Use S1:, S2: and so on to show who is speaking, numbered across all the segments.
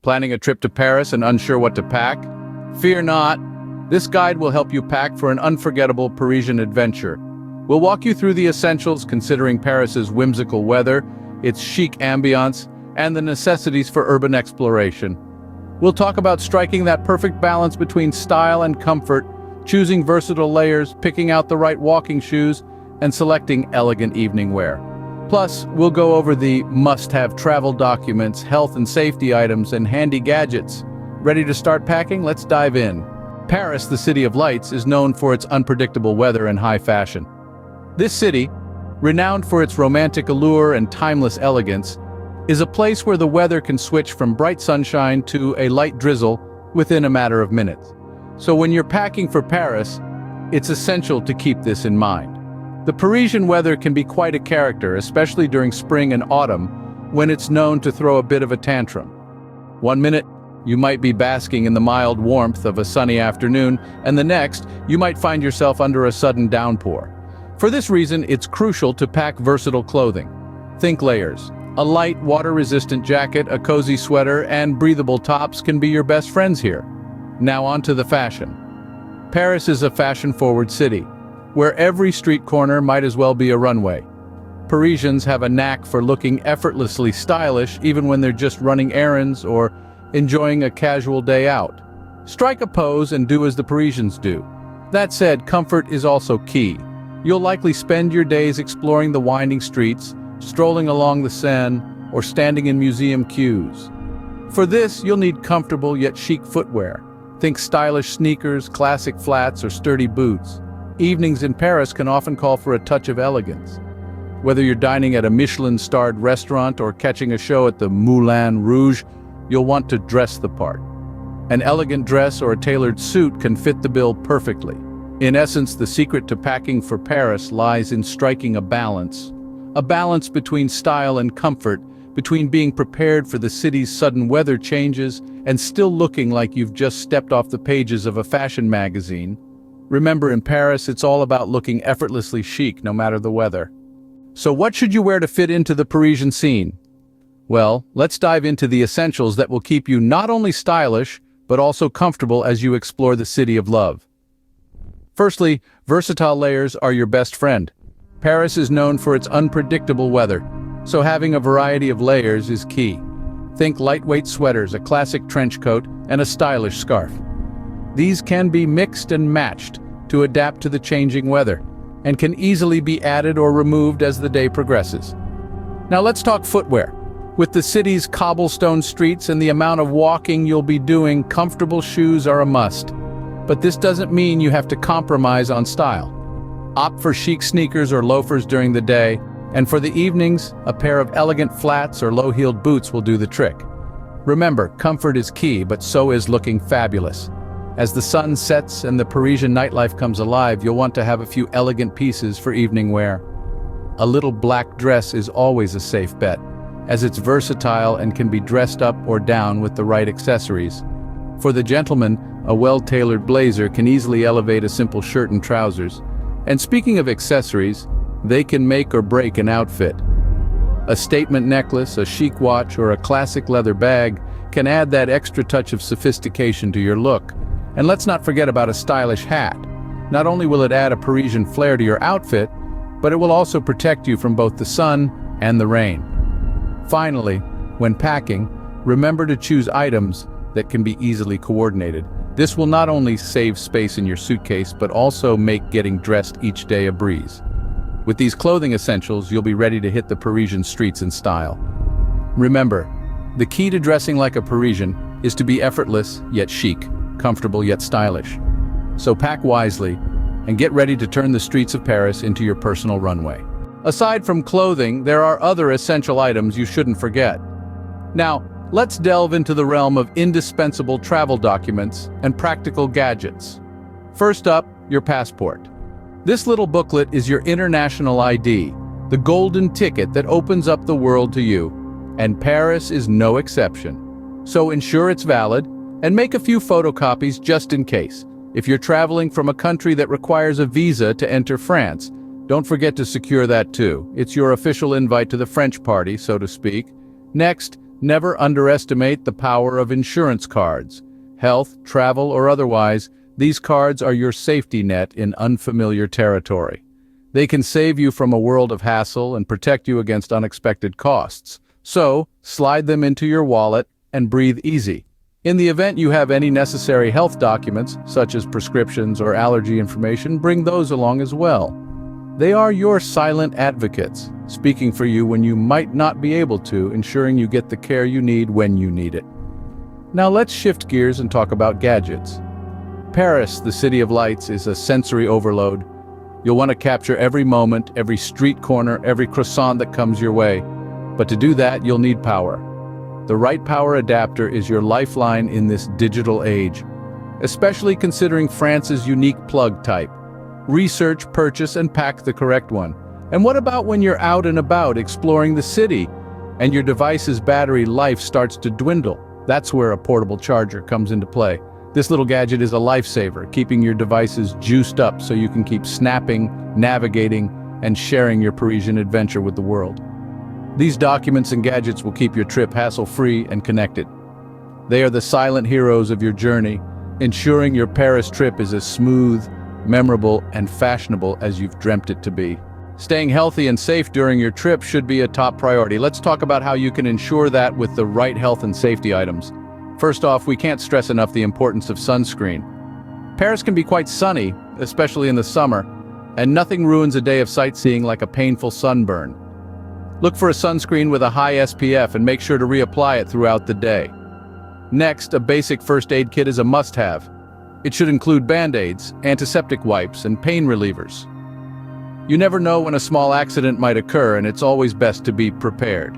S1: Planning a trip to Paris and unsure what to pack? Fear not. This guide will help you pack for an unforgettable Parisian adventure. We'll walk you through the essentials considering Paris's whimsical weather, its chic ambiance, and the necessities for urban exploration. We'll talk about striking that perfect balance between style and comfort, choosing versatile layers, picking out the right walking shoes, and selecting elegant evening wear. Plus, we'll go over the must-have travel documents, health and safety items, and handy gadgets. Ready to start packing? Let's dive in. Paris, the City of Lights, is known for its unpredictable weather and high fashion. This city, renowned for its romantic allure and timeless elegance, is a place where the weather can switch from bright sunshine to a light drizzle within a matter of minutes. So when you're packing for Paris, it's essential to keep this in mind. The Parisian weather can be quite a character, especially during spring and autumn, when it's known to throw a bit of a tantrum. One minute, you might be basking in the mild warmth of a sunny afternoon, and the next, you might find yourself under a sudden downpour. For this reason, it's crucial to pack versatile clothing. Think layers. A light, water-resistant jacket, a cozy sweater, and breathable tops can be your best friends here. Now on to the fashion. Paris is a fashion-forward city, where every street corner might as well be a runway. Parisians have a knack for looking effortlessly stylish even when they're just running errands or enjoying a casual day out. Strike a pose and do as the Parisians do. That said, comfort is also key. You'll likely spend your days exploring the winding streets, strolling along the Seine, or standing in museum queues. For this, you'll need comfortable yet chic footwear. Think stylish sneakers, classic flats, or sturdy boots. Evenings in Paris can often call for a touch of elegance. Whether you're dining at a Michelin-starred restaurant or catching a show at the Moulin Rouge, you'll want to dress the part. An elegant dress or a tailored suit can fit the bill perfectly. In essence, the secret to packing for Paris lies in striking a balance between style and comfort, between being prepared for the city's sudden weather changes and still looking like you've just stepped off the pages of a fashion magazine. Remember, in Paris, it's all about looking effortlessly chic no matter the weather. So what should you wear to fit into the Parisian scene? Well, let's dive into the essentials that will keep you not only stylish, but also comfortable as you explore the city of love. Firstly, versatile layers are your best friend. Paris is known for its unpredictable weather, so having a variety of layers is key. Think lightweight sweaters, a classic trench coat, and a stylish scarf. These can be mixed and matched to adapt to the changing weather, and can easily be added or removed as the day progresses. Now let's talk footwear. With the city's cobblestone streets and the amount of walking you'll be doing, comfortable shoes are a must. But this doesn't mean you have to compromise on style. Opt for chic sneakers or loafers during the day, and for the evenings, a pair of elegant flats or low-heeled boots will do the trick. Remember, comfort is key, but so is looking fabulous. As the sun sets and the Parisian nightlife comes alive, you'll want to have a few elegant pieces for evening wear. A little black dress is always a safe bet, as it's versatile and can be dressed up or down with the right accessories. For the gentleman, a well-tailored blazer can easily elevate a simple shirt and trousers. And speaking of accessories, they can make or break an outfit. A statement necklace, a chic watch, or a classic leather bag can add that extra touch of sophistication to your look. And let's not forget about a stylish hat. Not only will it add a Parisian flair to your outfit, but it will also protect you from both the sun and the rain. Finally, when packing, remember to choose items that can be easily coordinated. This will not only save space in your suitcase, but also make getting dressed each day a breeze. With these clothing essentials, you'll be ready to hit the Parisian streets in style. Remember, the key to dressing like a Parisian is to be effortless yet chic, comfortable yet stylish. So pack wisely and get ready to turn the streets of Paris into your personal runway. Aside from clothing, there are other essential items you shouldn't forget. Now, let's delve into the realm of indispensable travel documents and practical gadgets. First up, your passport. This little booklet is your international ID, the golden ticket that opens up the world to you, and Paris is no exception. So ensure it's valid, and make a few photocopies just in case. If you're traveling from a country that requires a visa to enter France, don't forget to secure that too. It's your official invite to the French party, so to speak. Next, Never underestimate the power of insurance cards. Health, travel, or otherwise, these cards are your safety net in unfamiliar territory. They can save you from a world of hassle and protect you against unexpected costs. So, slide them into your wallet and breathe easy. In the event you have any necessary health documents, such as prescriptions or allergy information, bring those along as well. They are your silent advocates, speaking for you when you might not be able to, ensuring you get the care you need when you need it. Now let's shift gears and talk about gadgets. Paris, the city of lights, is a sensory overload. You'll want to capture every moment, every street corner, every croissant that comes your way. But to do that, you'll need power. The right power adapter is your lifeline in this digital age, especially considering France's unique plug type. Research, purchase, and pack the correct one. And what about when you're out and about exploring the city and your device's battery life starts to dwindle? That's where a portable charger comes into play. This little gadget is a lifesaver, keeping your devices juiced up so you can keep snapping, navigating, and sharing your Parisian adventure with the world. These documents and gadgets will keep your trip hassle-free and connected. They are the silent heroes of your journey, ensuring your Paris trip is as smooth, memorable, and fashionable as you've dreamt it to be. Staying healthy and safe during your trip should be a top priority. Let's talk about how you can ensure that with the right health and safety items. First off, we can't stress enough the importance of sunscreen. Paris can be quite sunny, especially in the summer, and nothing ruins a day of sightseeing like a painful sunburn. Look for a sunscreen with a high SPF and make sure to reapply it throughout the day. Next, a basic first aid kit is a must-have. It should include band-aids, antiseptic wipes, and pain relievers. You never know when a small accident might occur, and it's always best to be prepared.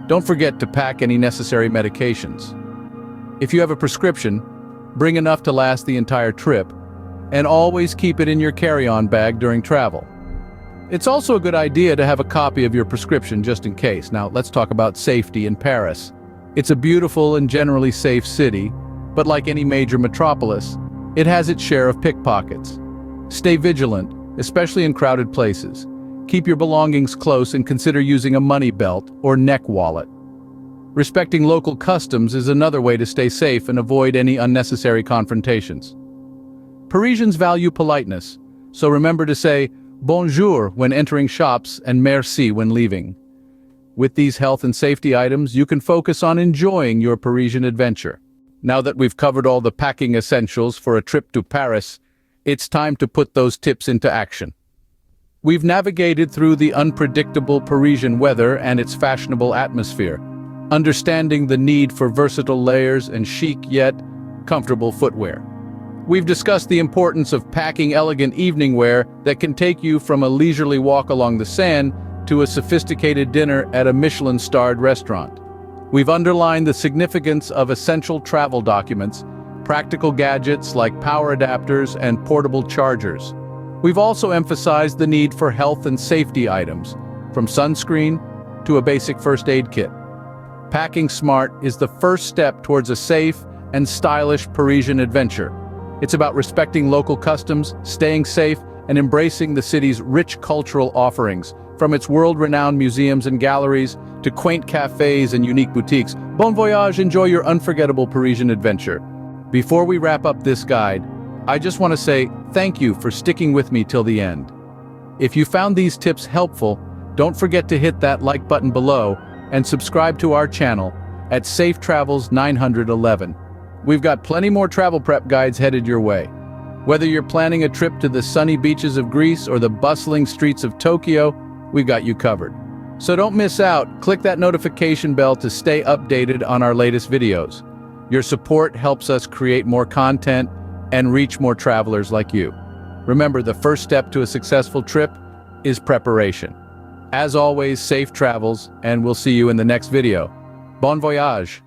S1: Don't forget to pack any necessary medications. If you have a prescription, bring enough to last the entire trip, and always keep it in your carry-on bag during travel. It's also a good idea to have a copy of your prescription just in case. Now, let's talk about safety in Paris. It's a beautiful and generally safe city, but like any major metropolis, it has its share of pickpockets. Stay vigilant, especially in crowded places. Keep your belongings close and consider using a money belt or neck wallet. Respecting local customs is another way to stay safe and avoid any unnecessary confrontations. Parisians value politeness, so remember to say bonjour when entering shops and merci when leaving. With these health and safety items, you can focus on enjoying your Parisian adventure. Now that we've covered all the packing essentials for a trip to Paris, it's time to put those tips into action. We've navigated through the unpredictable Parisian weather and its fashionable atmosphere, understanding the need for versatile layers and chic yet comfortable footwear. We've discussed the importance of packing elegant evening wear that can take you from a leisurely walk along the Seine to a sophisticated dinner at a Michelin-starred restaurant. We've underlined the significance of essential travel documents, practical gadgets like power adapters and portable chargers. We've also emphasized the need for health and safety items, from sunscreen to a basic first aid kit. Packing smart is the first step towards a safe and stylish Parisian adventure. It's about respecting local customs, staying safe, and embracing the city's rich cultural offerings, from its world-renowned museums and galleries to quaint cafes and unique boutiques. Bon voyage, enjoy your unforgettable Parisian adventure. Before we wrap up this guide, I just want to say thank you for sticking with me till the end. If you found these tips helpful, don't forget to hit that like button below and subscribe to our channel at Safe Travels 911. We've got plenty more travel prep guides headed your way. Whether you're planning a trip to the sunny beaches of Greece or the bustling streets of Tokyo, we've got you covered. So don't miss out. Click that notification bell to stay updated on our latest videos. Your support helps us create more content and reach more travelers like you. Remember, the first step to a successful trip is preparation. As always, safe travels, and we'll see you in the next video. Bon voyage!